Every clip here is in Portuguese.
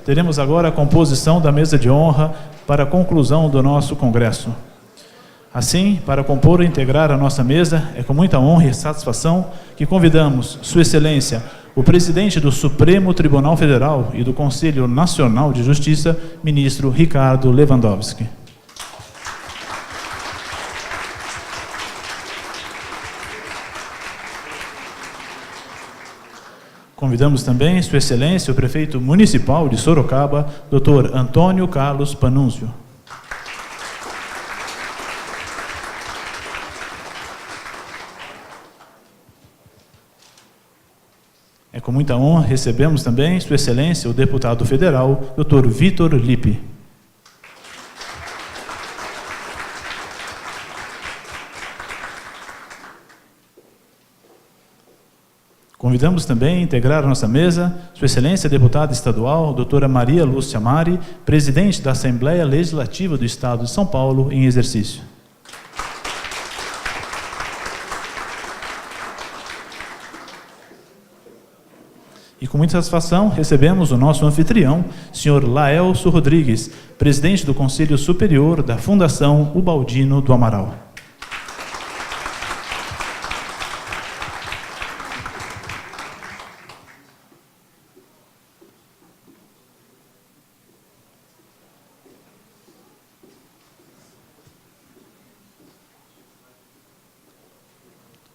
teremos agora a composição da mesa de honra para a conclusão do nosso congresso. Assim, para compor e integrar a nossa mesa, é com muita honra e satisfação que convidamos Sua Excelência, o presidente do Supremo Tribunal Federal e do Conselho Nacional de Justiça, ministro Ricardo Lewandowski. Convidamos também Sua Excelência, o prefeito municipal de Sorocaba, Dr. Antônio Carlos Panunzio. É com muita honra recebemos também Sua Excelência, o deputado federal, Dr. Vitor Lippe. Convidamos também a integrar a nossa mesa Sua Excelência, a deputada estadual, doutora Maria Lúcia Mari, presidente da Assembleia Legislativa do Estado de São Paulo, em exercício. E com muita satisfação recebemos o nosso anfitrião, senhor Laelso Rodrigues, presidente do Conselho Superior da Fundação Ubaldino do Amaral.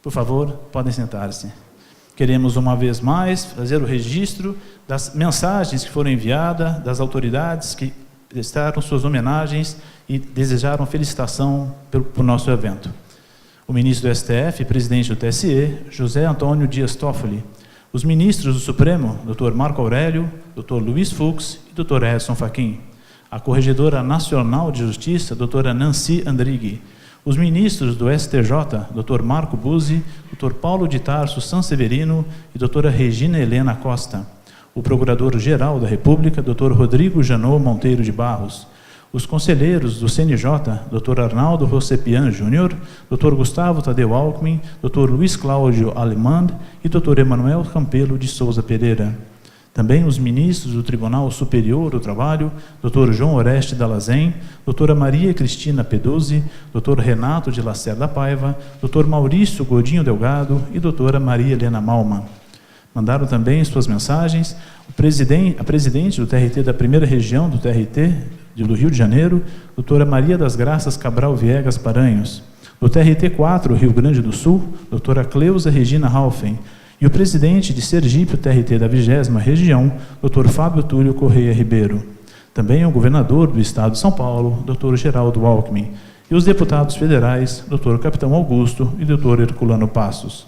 Por favor, podem sentar-se. Queremos, uma vez mais, fazer o registro das mensagens que foram enviadas, das autoridades que prestaram suas homenagens e desejaram felicitação por nosso evento. O ministro do STF, presidente do TSE, José Antônio Dias Toffoli. Os ministros do Supremo, Dr. Marco Aurélio, Dr. Luiz Fux e Dr. Edson Fachin. A Corregedora Nacional de Justiça, doutora Nancy Andrighi. Os ministros do STJ, Dr. Marco Buzzi, Dr. Paulo de Tarso Sanseverino e doutora Regina Helena Costa. O Procurador-Geral da República, Dr. Rodrigo Janot Monteiro de Barros. Os conselheiros do CNJ, Dr. Arnaldo Rosepian Júnior, Dr. Gustavo Tadeu Alckmin, Dr. Luiz Cláudio Alemand e Dr. Emanuel Campelo de Souza Pereira. Também os ministros do Tribunal Superior do Trabalho, Dr. João Oreste Dallazen, doutora Maria Cristina Peduzzi, Dr. Renato de Lacerda Paiva, Dr. Maurício Godinho Delgado e doutora Maria Helena Malman. Mandaram também suas mensagens a presidente do TRT da primeira região do TRT do Rio de Janeiro, doutora Maria das Graças Cabral Viegas Paranhos. Do TRT 4, Rio Grande do Sul, doutora Cleusa Regina Halfen. E o presidente de Sergipe, o TRT da 20ª região, Dr. Fábio Túlio Correia Ribeiro. Também o governador do estado de São Paulo, Dr. Geraldo Alckmin. E os deputados federais, Dr. Capitão Augusto e Dr. Herculano Passos.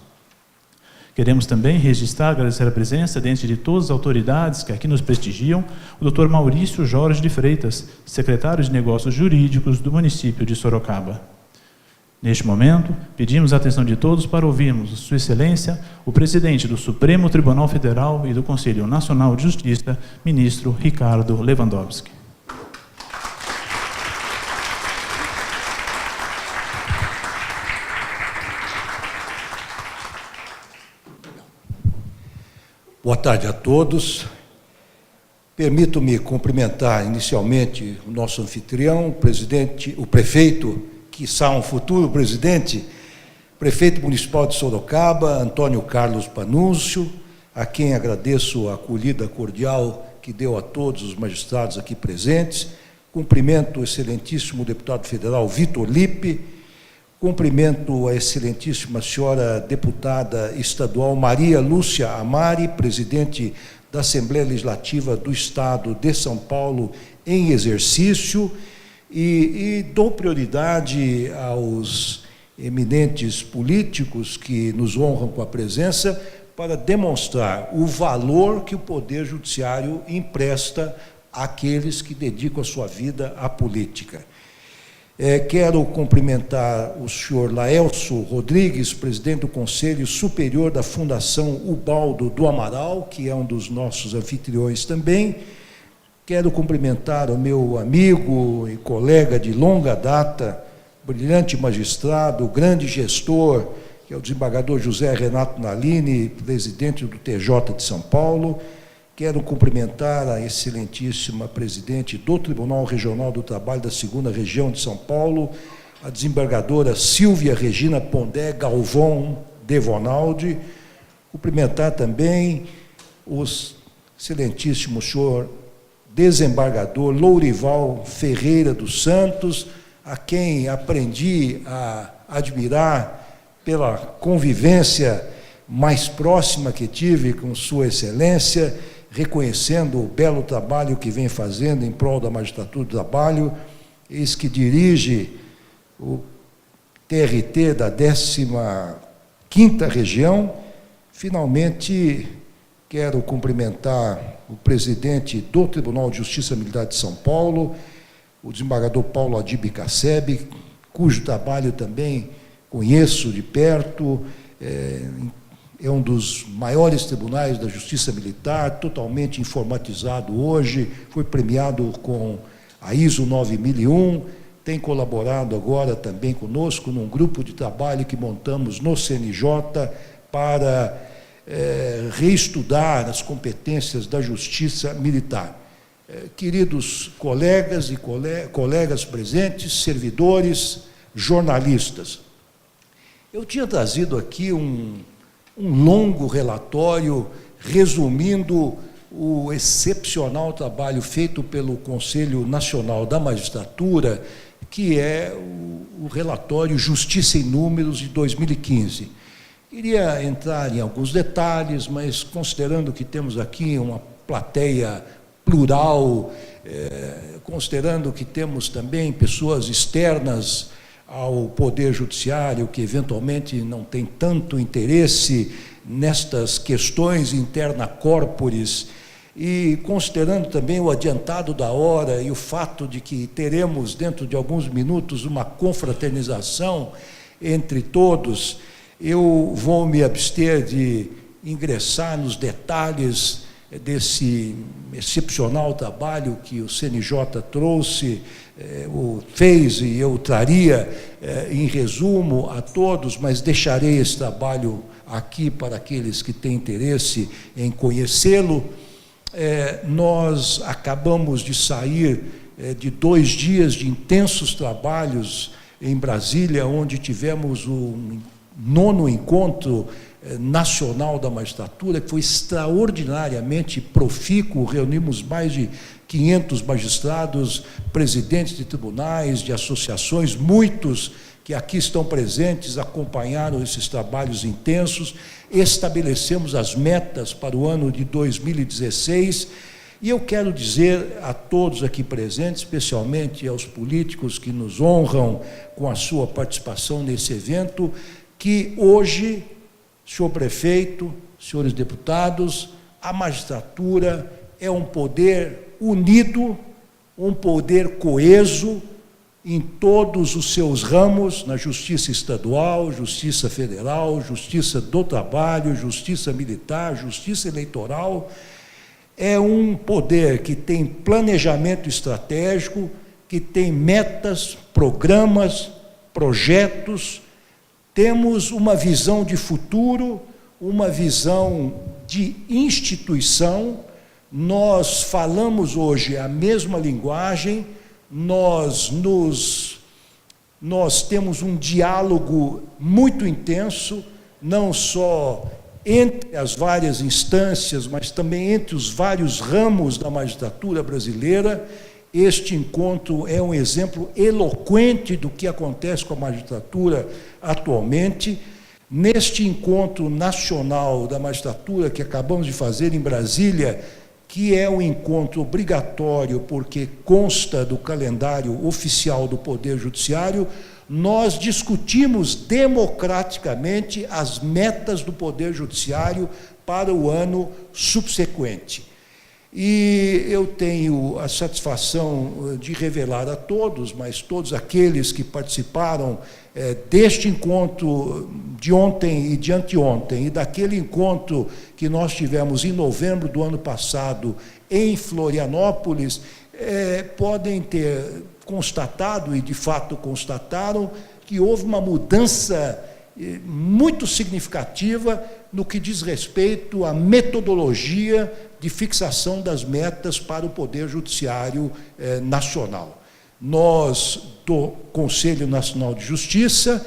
Queremos também registrar, agradecer a presença, dentre de todas as autoridades que aqui nos prestigiam, o Dr. Maurício Jorge de Freitas, secretário de Negócios Jurídicos do município de Sorocaba. Neste momento, pedimos a atenção de todos para ouvirmos Sua Excelência, o presidente do Supremo Tribunal Federal e do Conselho Nacional de Justiça, ministro Ricardo Lewandowski. Boa tarde a todos. Permito-me cumprimentar inicialmente o nosso anfitrião, o prefeito, quiçá um futuro presidente, prefeito municipal de Sorocaba, Antônio Carlos Panunzio, a quem agradeço a acolhida cordial que deu a todos os magistrados aqui presentes. Cumprimento o excelentíssimo deputado federal Vitor Lippe, cumprimento a excelentíssima senhora deputada estadual Maria Lúcia Amari, presidente da Assembleia Legislativa do Estado de São Paulo em exercício, e dou prioridade aos eminentes políticos que nos honram com a presença para demonstrar o valor que o Poder Judiciário empresta àqueles que dedicam a sua vida à política. Quero cumprimentar o senhor Laelso Rodrigues, presidente do Conselho Superior da Fundação Ubaldo do Amaral, que é um dos nossos anfitriões também. Quero cumprimentar o meu amigo e colega de longa data, brilhante magistrado, grande gestor, que é o desembargador José Renato Nalini, presidente do TJ de São Paulo. quero cumprimentar a excelentíssima presidente do Tribunal Regional do Trabalho da 2ª Região de São Paulo, a desembargadora Silvia Regina Pondé Galvão Devonaldi, cumprimentar também os excelentíssimo senhor desembargador Lourival Ferreira dos Santos, a quem aprendi a admirar pela convivência mais próxima que tive com Sua Excelência, reconhecendo o belo trabalho que vem fazendo em prol da magistratura do trabalho, eis que dirige o TRT da 15ª Região. Finalmente, quero cumprimentar o presidente do Tribunal de Justiça Militar de São Paulo, o desembargador Paulo Adib Casseb, cujo trabalho também conheço de perto, é um dos maiores tribunais da Justiça Militar, totalmente informatizado hoje, foi premiado com a ISO 9001, tem colaborado agora também conosco num grupo de trabalho que montamos no CNJ para reestudar as competências da Justiça Militar. Queridos colegas e colegas presentes, servidores, jornalistas, eu tinha trazido aqui um longo relatório resumindo o excepcional trabalho feito pelo Conselho Nacional da Magistratura, que é o relatório Justiça em Números de 2015. Queria entrar em alguns detalhes, mas considerando que temos aqui uma plateia plural, considerando que temos também pessoas externas ao Poder Judiciário, que eventualmente não tem tanto interesse nestas questões interna corporis, e considerando também o adiantado da hora e o fato de que teremos, dentro de alguns minutos, uma confraternização entre todos, eu vou me abster de ingressar nos detalhes desse excepcional trabalho que o CNJ trouxe, fez e eu traria em resumo a todos, mas deixarei esse trabalho aqui para aqueles que têm interesse em conhecê-lo. Nós acabamos de sair de 2 dias de intensos trabalhos em Brasília, onde tivemos o 9º Encontro Nacional da Magistratura, que foi extraordinariamente profícuo. Reunimos mais de 500 magistrados, presidentes de tribunais, de associações, muitos que aqui estão presentes, acompanharam esses trabalhos intensos, estabelecemos as metas para o ano de 2016, e eu quero dizer a todos aqui presentes, especialmente aos políticos que nos honram com a sua participação nesse evento, que hoje, senhor prefeito, senhores deputados, a magistratura é um poder unido, um poder coeso em todos os seus ramos, na justiça estadual, justiça federal, justiça do trabalho, justiça militar, justiça eleitoral. É um poder que tem planejamento estratégico, que tem metas, programas, projetos. Temos uma visão de futuro, uma visão de instituição. Nós falamos hoje a mesma linguagem, nós temos um diálogo muito intenso, não só entre as várias instâncias, mas também entre os vários ramos da magistratura brasileira. Este encontro é um exemplo eloquente do que acontece com a magistratura atualmente. Neste encontro nacional da magistratura que acabamos de fazer em Brasília, que é um encontro obrigatório porque consta do calendário oficial do Poder Judiciário, nós discutimos democraticamente as metas do Poder Judiciário para o ano subsequente. E eu tenho a satisfação de revelar a todos, mas todos aqueles que participaram deste encontro de ontem e de anteontem, e daquele encontro que nós tivemos em novembro do ano passado em Florianópolis, podem ter constatado, e de fato constataram, que houve uma mudança muito significativa no que diz respeito à metodologia de fixação das metas para o Poder Judiciário Nacional. Nós, do Conselho Nacional de Justiça,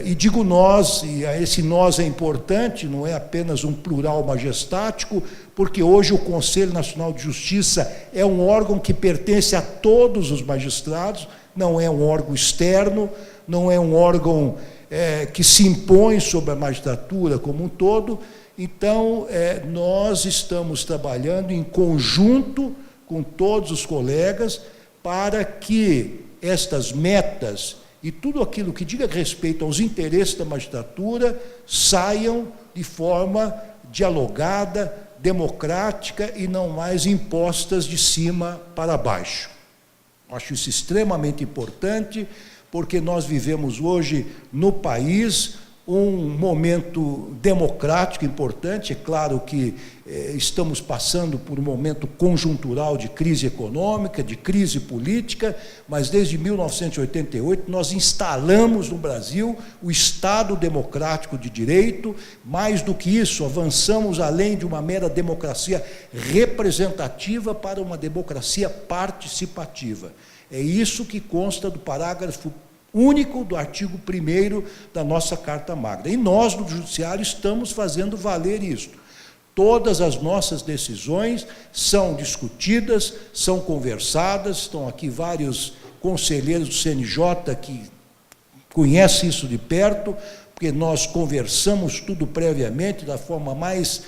e digo nós, e esse nós é importante, não é apenas um plural majestático, porque hoje o Conselho Nacional de Justiça é um órgão que pertence a todos os magistrados, não é um órgão externo, não é um órgão que se impõe sobre a magistratura como um todo. Então, nós estamos trabalhando em conjunto com todos os colegas para que estas metas e tudo aquilo que diga respeito aos interesses da magistratura saiam de forma dialogada, democrática e não mais impostas de cima para baixo. Acho isso extremamente importante, porque nós vivemos hoje no país um momento democrático importante. É claro que estamos passando por um momento conjuntural de crise econômica, de crise política, mas desde 1988 nós instalamos no Brasil o Estado democrático de direito. Mais do que isso, avançamos além de uma mera democracia representativa para uma democracia participativa. É isso que consta do parágrafo único do artigo 1º da nossa Carta Magna. E nós, no Judiciário, estamos fazendo valer isto. Todas as nossas decisões são discutidas, são conversadas, estão aqui vários conselheiros do CNJ que conhecem isso de perto, porque nós conversamos tudo previamente, da forma mais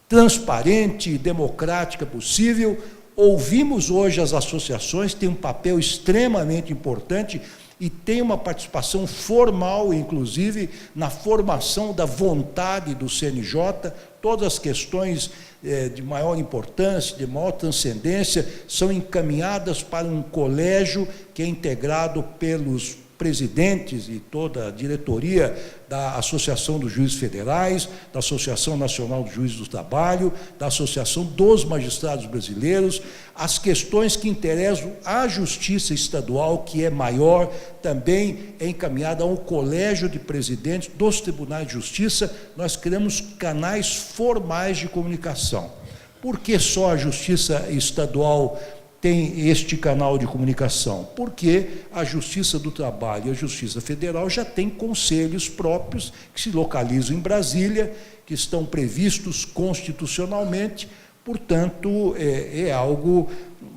transparente e democrática possível. Ouvimos hoje as associações, tem um papel extremamente importante e tem uma participação formal, inclusive, na formação da vontade do CNJ. Todas as questões de maior importância, de maior transcendência, são encaminhadas para um colégio que é integrado pelos presidentes e toda a diretoria da Associação dos Juízes Federais, da Associação Nacional dos Juízes do Trabalho, da Associação dos Magistrados Brasileiros. As questões que interessam à Justiça Estadual, que é maior, também é encaminhada a um colégio de presidentes dos Tribunais de Justiça. Nós criamos canais formais de comunicação. Por que só a Justiça Estadual tem este canal de comunicação? Porque a Justiça do Trabalho e a Justiça Federal já têm conselhos próprios que se localizam em Brasília, que estão previstos constitucionalmente. Portanto, é algo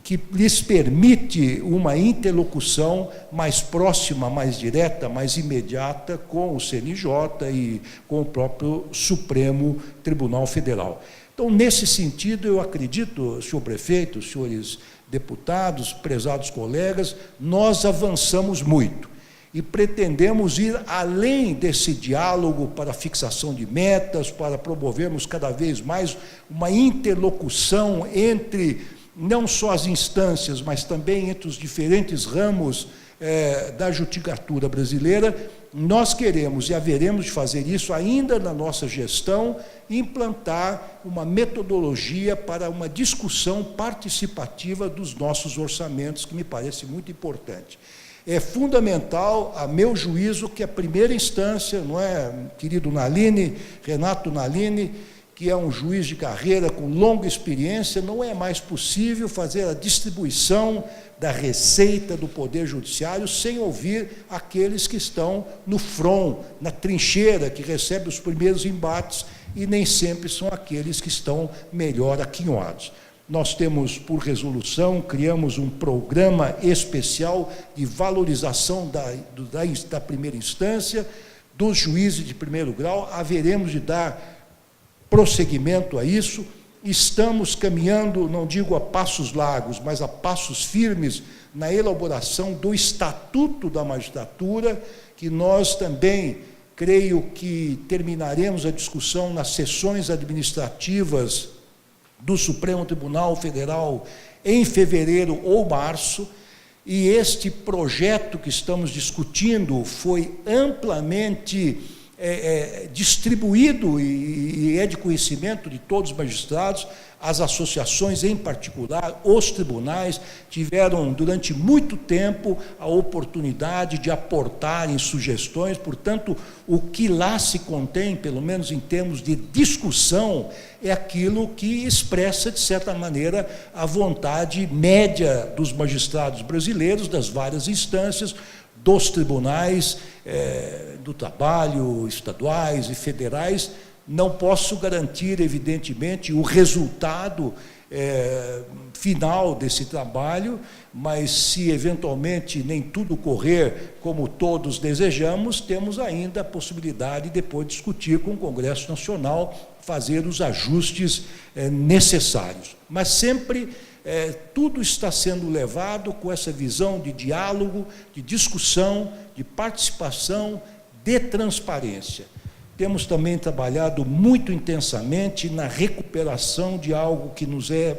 que lhes permite uma interlocução mais próxima, mais direta, mais imediata com o CNJ e com o próprio Supremo Tribunal Federal. Então, nesse sentido, eu acredito, senhor prefeito, senhores deputados, prezados colegas, nós avançamos muito e pretendemos ir além desse diálogo para fixação de metas, para promovermos cada vez mais uma interlocução entre não só as instâncias, mas também entre os diferentes ramos da judicatura brasileira. Nós queremos e haveremos de fazer isso ainda na nossa gestão, implantar uma metodologia para uma discussão participativa dos nossos orçamentos, que me parece muito importante. É fundamental, a meu juízo, que a primeira instância, não é, querido Nalini, Renato Nalini, que é um juiz de carreira com longa experiência, não é mais possível fazer a distribuição da receita do Poder Judiciário sem ouvir aqueles que estão no front, na trincheira, que recebem os primeiros embates, e nem sempre são aqueles que estão melhor aquinhoados. Nós temos, por resolução, criamos um programa especial de valorização da primeira instância, dos juízes de primeiro grau. Haveremos de dar prosseguimento a isso. Estamos caminhando, não digo a passos largos, mas a passos firmes na elaboração do Estatuto da Magistratura, que nós também, creio que terminaremos a discussão nas sessões administrativas do Supremo Tribunal Federal em fevereiro ou março, e este projeto que estamos discutindo foi amplamente distribuído e é de conhecimento de todos os magistrados. As associações, em particular, os tribunais, tiveram durante muito tempo a oportunidade de aportarem sugestões. Portanto, o que lá se contém, pelo menos em termos de discussão, é aquilo que expressa, de certa maneira, a vontade média dos magistrados brasileiros, das várias instâncias, dos tribunais do trabalho, estaduais e federais. Não posso garantir, evidentemente, o resultado final desse trabalho, mas se eventualmente nem tudo correr como todos desejamos, temos ainda a possibilidade de depois discutir com o Congresso Nacional, fazer os ajustes necessários. Mas sempre tudo está sendo levado com essa visão de diálogo, de discussão, de participação, de transparência. Temos também trabalhado muito intensamente na recuperação de algo que nos é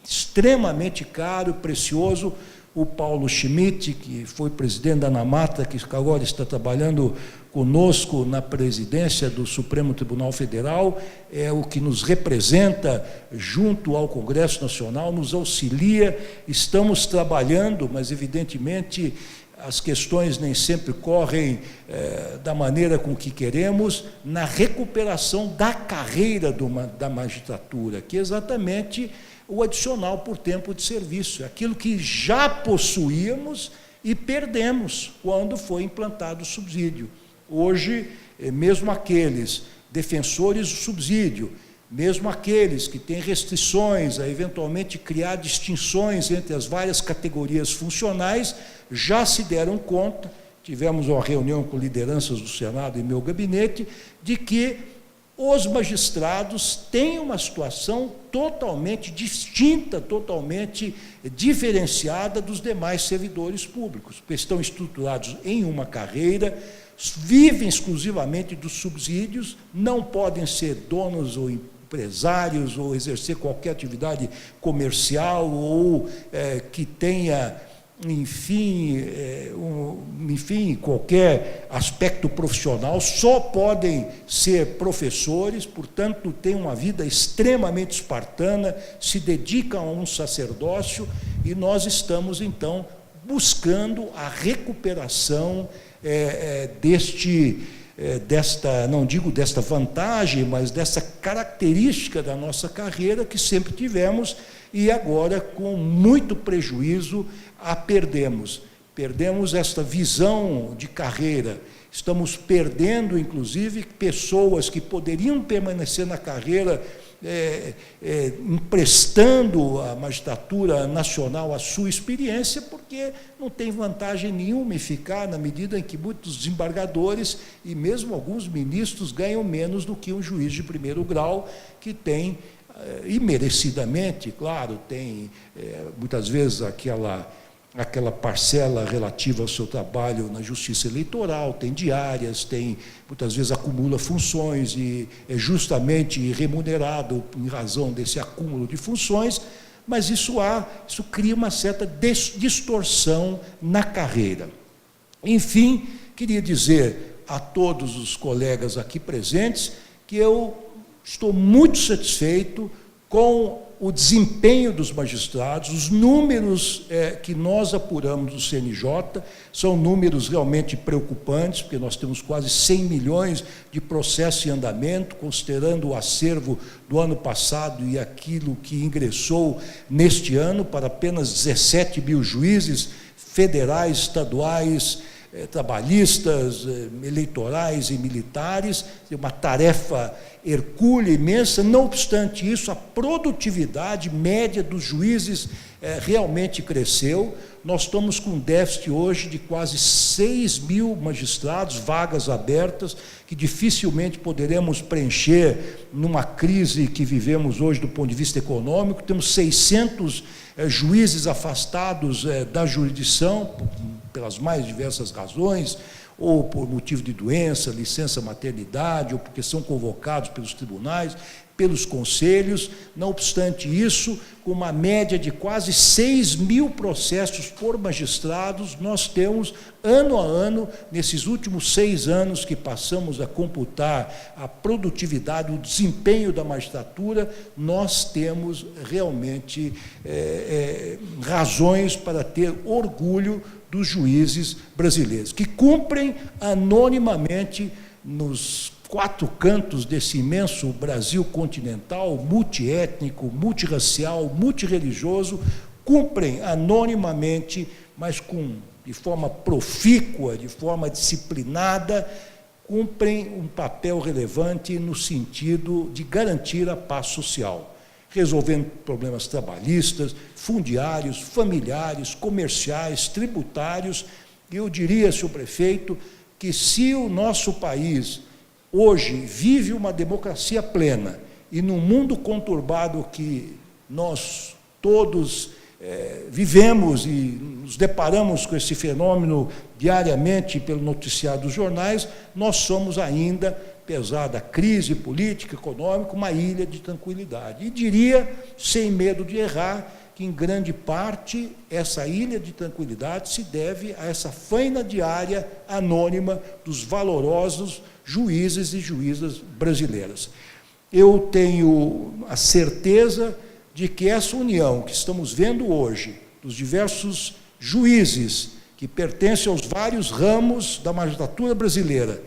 extremamente caro, precioso. O Paulo Schmitt, que foi presidente da ANAMATA, que agora está trabalhando conosco na presidência do Supremo Tribunal Federal, é o que nos representa junto ao Congresso Nacional, nos auxilia. Estamos trabalhando, mas evidentemente as questões nem sempre correm da maneira com que queremos, na recuperação da carreira da magistratura, que é exatamente o adicional por tempo de serviço, aquilo que já possuíamos e perdemos quando foi implantado o subsídio. Hoje, mesmo aqueles defensores do subsídio, mesmo aqueles que têm restrições a eventualmente criar distinções entre as várias categorias funcionais, já se deram conta, tivemos uma reunião com lideranças do Senado e meu gabinete, de que os magistrados têm uma situação totalmente distinta, totalmente diferenciada dos demais servidores públicos, porque estão estruturados em uma carreira, vivem exclusivamente dos subsídios, não podem ser donos ou empresários ou exercer qualquer atividade comercial ou que tenha, enfim, qualquer aspecto profissional, só podem ser professores, portanto, têm uma vida extremamente espartana, se dedicam a um sacerdócio, e nós estamos, então, buscando a recuperação desta, não digo desta vantagem, mas dessa característica da nossa carreira que sempre tivemos e agora, com muito prejuízo, a perdemos. Perdemos esta visão de carreira. Estamos perdendo, inclusive, pessoas que poderiam permanecer na carreira, emprestando à magistratura nacional a sua experiência, porque não tem vantagem nenhuma em ficar, na medida em que muitos desembargadores e mesmo alguns ministros ganham menos do que um juiz de primeiro grau, que tem, e merecidamente, claro, tem muitas vezes aquela parcela relativa ao seu trabalho na justiça eleitoral, tem diárias, muitas vezes acumula funções e é justamente remunerado em razão desse acúmulo de funções, mas isso cria uma certa distorção na carreira. Enfim, queria dizer a todos os colegas aqui presentes que eu estou muito satisfeito com o desempenho dos magistrados. Os números que nós apuramos do CNJ são números realmente preocupantes, porque nós temos quase 100 milhões de processos em andamento, considerando o acervo do ano passado e aquilo que ingressou neste ano, para apenas 17 mil juízes federais, estaduais, trabalhistas, eleitorais e militares, uma tarefa hercúlea, imensa. Não obstante isso, a produtividade média dos juízes realmente cresceu. Nós estamos com um déficit hoje de quase 6 mil magistrados, vagas abertas, que dificilmente poderemos preencher numa crise que vivemos hoje do ponto de vista econômico. Temos 600 juízes afastados da jurisdição, pelas mais diversas razões, ou por motivo de doença, licença maternidade, ou porque são convocados pelos tribunais, pelos conselhos. Não obstante isso, com uma média de quase 6.000 processos por magistrados, nós temos, ano a ano, nesses últimos 6 anos que passamos a computar a produtividade, o desempenho da magistratura, nós temos realmente razões para ter orgulho dos juízes brasileiros, que cumprem anonimamente nos 4 cantos desse imenso Brasil continental, multiétnico, multirracial, multirreligioso, cumprem anonimamente, mas de forma profícua, de forma disciplinada, cumprem um papel relevante no sentido de garantir a paz social, resolvendo problemas trabalhistas, fundiários, familiares, comerciais, tributários. Eu diria, senhor prefeito, que se o nosso país hoje vive uma democracia plena e num mundo conturbado que nós todos vivemos e nos deparamos com esse fenômeno diariamente pelo noticiário dos jornais, nós somos ainda, apesar da crise política, econômica, uma ilha de tranquilidade. E diria, sem medo de errar, que em grande parte essa ilha de tranquilidade se deve a essa faina diária anônima dos valorosos juízes e juízas brasileiras. Eu tenho a certeza de que essa união que estamos vendo hoje, dos diversos juízes que pertencem aos vários ramos da magistratura brasileira,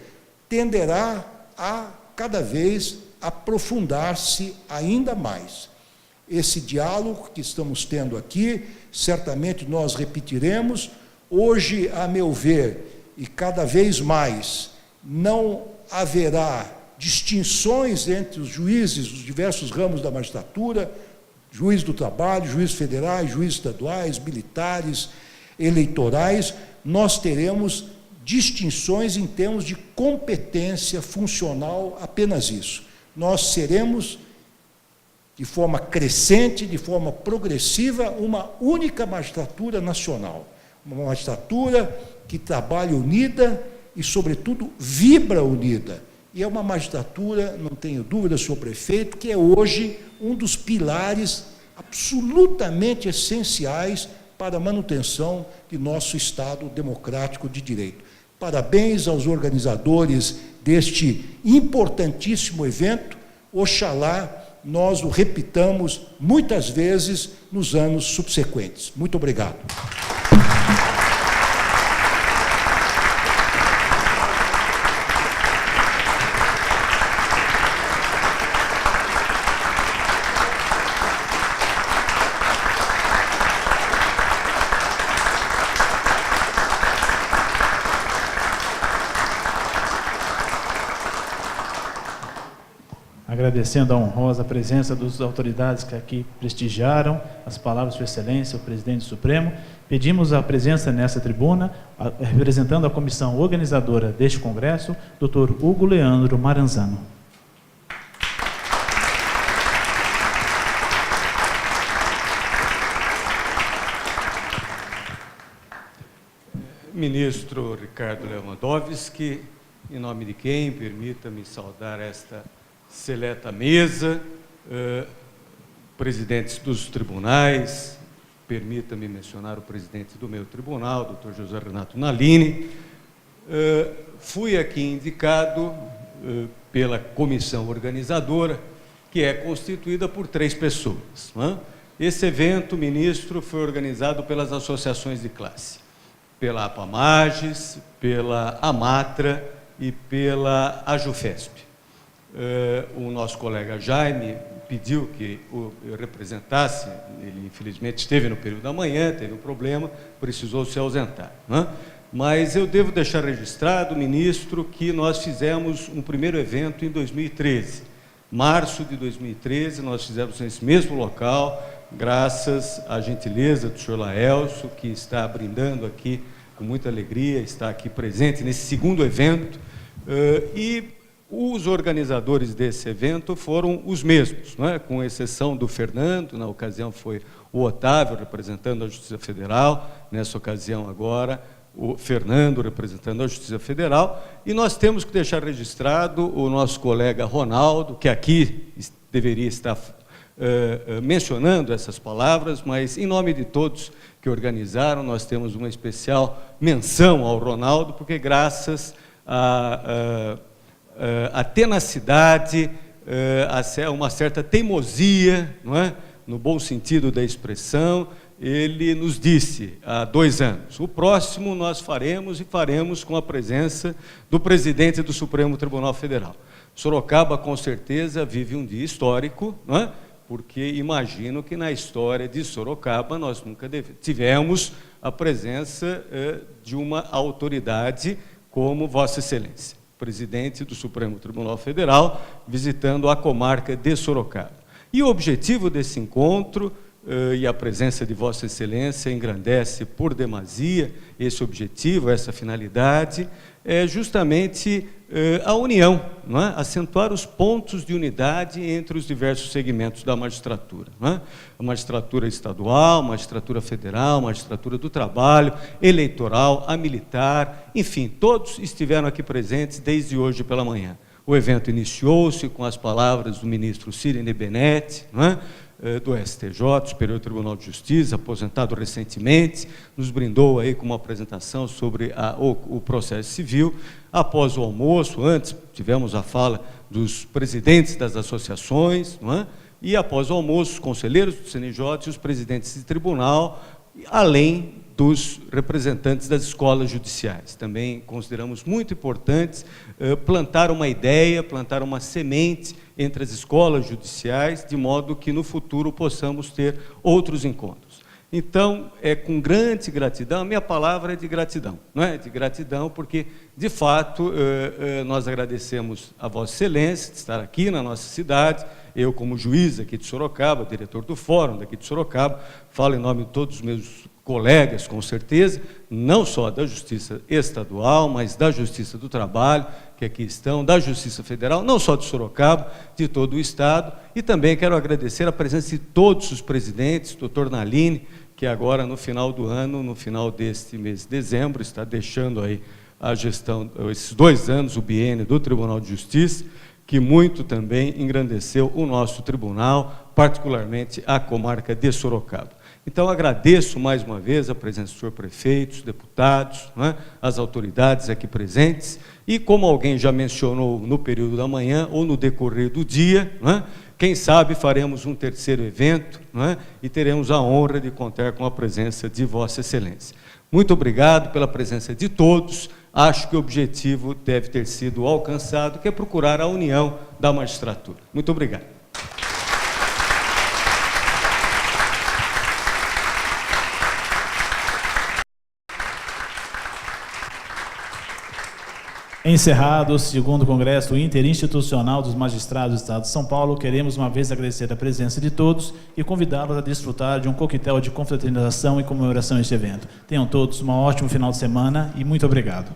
tenderá a, cada vez, aprofundar-se ainda mais. Esse diálogo que estamos tendo aqui, certamente nós repetiremos. Hoje, a meu ver, e cada vez mais, não haverá distinções entre os juízes dos diversos ramos da magistratura, juiz do trabalho, juízes federais, juízes estaduais, militares, eleitorais. Nós teremos distinções em termos de competência funcional, apenas isso. Nós seremos, de forma crescente, de forma progressiva, uma única magistratura nacional, uma magistratura que trabalha unida e, sobretudo, vibra unida. E é uma magistratura, não tenho dúvida, senhor prefeito, que é hoje um dos pilares absolutamente essenciais para a manutenção de nosso Estado democrático de direito. Parabéns aos organizadores deste importantíssimo evento. Oxalá nós o repitamos muitas vezes nos anos subsequentes. Muito obrigado. Agradecendo a honrosa presença das autoridades que aqui prestigiaram as palavras de Sua Excelência, o Presidente Supremo, pedimos a presença nessa tribuna, representando a comissão organizadora deste congresso, Dr. Hugo Leandro Maranzano. Ministro Ricardo Lewandowski, em nome de quem permita-me saudar esta seleta mesa, presidentes dos tribunais, permita-me mencionar o presidente do meu tribunal, Dr. José Renato Nalini. Fui aqui indicado pela comissão organizadora, que é constituída por 3 pessoas. Não é? Esse evento, ministro, foi organizado pelas associações de classe, pela APAMAGES, pela AMATRA e pela AJUFESP. O nosso colega Jaime pediu que eu representasse, ele infelizmente esteve no período da manhã, teve um problema, precisou se ausentar. Né? Mas eu devo deixar registrado, ministro, que nós fizemos um primeiro evento em 2013. Março de 2013, nós fizemos nesse mesmo local, graças à gentileza do senhor Laelso, que está brindando aqui com muita alegria, está aqui presente nesse segundo evento, e os organizadores desse evento foram os mesmos, não é? Com exceção do Fernando, na ocasião foi o Otávio, representando a Justiça Federal, nessa ocasião agora, o Fernando, representando a Justiça Federal, e nós temos que deixar registrado o nosso colega Ronaldo, que aqui deveria estar mencionando essas palavras, mas, em nome de todos que organizaram, nós temos uma especial menção ao Ronaldo, porque graças à tenacidade, a uma certa teimosia, não é? No bom sentido da expressão, ele nos disse há 2 anos, o próximo nós faremos e faremos com a presença do presidente do Supremo Tribunal Federal. Sorocaba, com certeza, vive um dia histórico, não é? Porque imagino que na história de Sorocaba nós nunca tivemos a presença de uma autoridade como Vossa Excelência, presidente do Supremo Tribunal Federal, visitando a comarca de Sorocaba. E o objetivo desse encontro, e a presença de Vossa Excelência engrandece por demasia esse objetivo, essa finalidade, é justamente a união, não é? Acentuar os pontos de unidade entre os diversos segmentos da magistratura. Não é? A magistratura estadual, a magistratura federal, a magistratura do trabalho, eleitoral, a militar, enfim, todos estiveram aqui presentes desde hoje pela manhã. O evento iniciou-se com as palavras do ministro Cirine Benetti, não é? Do STJ, Superior Tribunal de Justiça, aposentado recentemente, nos brindou aí com uma apresentação sobre o processo civil. Após o almoço, antes tivemos a fala dos presidentes das associações, não é? E após o almoço, os conselheiros do CNJ e os presidentes de tribunal, além dos representantes das escolas judiciais. Também consideramos muito importante plantar uma ideia, plantar uma semente entre as escolas judiciais, de modo que no futuro possamos ter outros encontros. Então, é com grande gratidão, a minha palavra é de gratidão, não é? De gratidão, porque, de fato, nós agradecemos a Vossa Excelência de estar aqui na nossa cidade, eu como juiz aqui de Sorocaba, diretor do Fórum daqui de Sorocaba, falo em nome de todos os meus colegas, com certeza, não só da Justiça Estadual, mas da Justiça do Trabalho, que aqui estão, da Justiça Federal, não só de Sorocaba, de todo o Estado, e também quero agradecer a presença de todos os presidentes, doutor Naline, que agora no final do ano, no final deste mês de dezembro, está deixando aí a gestão, esses 2 anos, o biênio do Tribunal de Justiça, que muito também engrandeceu o nosso tribunal, particularmente a comarca de Sorocaba. Então, agradeço mais uma vez a presença do senhor prefeito, os deputados, não é? As autoridades aqui presentes, e como alguém já mencionou no período da manhã ou no decorrer do dia, não é? Quem sabe faremos um 3º evento, não é? E teremos a honra de contar com a presença de Vossa Excelência. Muito obrigado pela presença de todos. Acho que o objetivo deve ter sido alcançado, que é procurar a união da magistratura. Muito obrigado. Encerrado o 2º Congresso Interinstitucional dos Magistrados do Estado de São Paulo, queremos uma vez agradecer a presença de todos e convidá-los a desfrutar de um coquetel de confraternização e comemoração deste evento. Tenham todos um ótimo final de semana e muito obrigado.